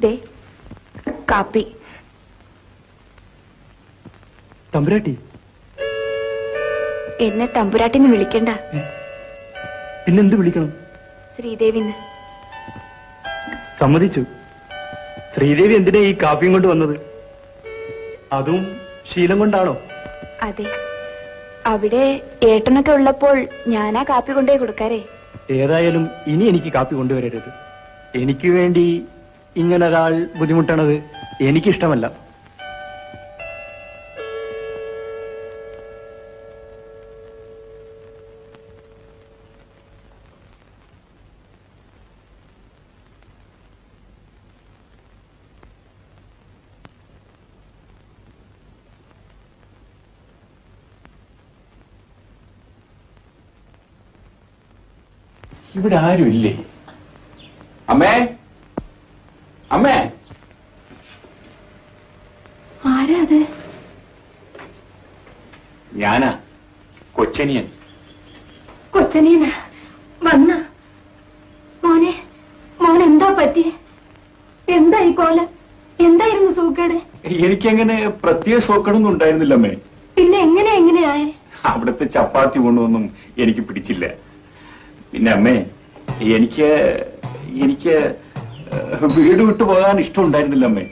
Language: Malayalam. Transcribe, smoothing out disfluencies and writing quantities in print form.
ദേ കാപ്പി. തമ്പുരാട്ടി? എന്നെ തമ്പുരാട്ടിന്ന് വിളിക്കണ്ട. പിന്നെന്ത് വിളിക്കണം? ശ്രീദേവിന്ന്. സമ്മതിച്ചു. ശ്രീദേവി എന്തിനാ ഈ കാപ്പിയും കൊണ്ട് വന്നത്? അതും ശീലം കൊണ്ടാണോ? അതെ, അവിടെ ഏട്ടനൊക്കെ ഉള്ളപ്പോൾ ഞാനാ കാപ്പി കൊണ്ടുപോയി കൊടുക്കാറേ. ഏതായാലും ഇനി എനിക്ക് കാപ്പി കൊണ്ടുവരരുത്. എനിക്ക് വേണ്ടി ഇങ്ങനൊരാൾ ബുദ്ധിമുട്ടണത് എനിക്കിഷ്ടമല്ല. ഇവിടെ ആരുമില്ലേ? അമ്മേ, അമ്മേ. ആരാ അത്? ഞാനാ, കൊച്ചനിയൻ. കൊച്ചനിയന വന്ന മോനെ, മോൻ എന്താ പറ്റി? എന്താ ഈ കോലം? എന്തായിരുന്നു സൂക്കേട്? എനിക്കങ്ങനെ പ്രത്യേക സോക്കടൊന്നും ഉണ്ടായിരുന്നില്ല അമ്മേ. പിന്നെ എങ്ങനെയായേ? അവിടുത്തെ ചപ്പാത്തി കൊണ്ടൊന്നും എനിക്ക് പിടിച്ചില്ല. പിന്നെ അമ്മേ, എനിക്ക് വീട് വിട്ടു പോകാൻ ഇഷ്ടം ഉണ്ടായിരുന്നില്ല അമ്മേ.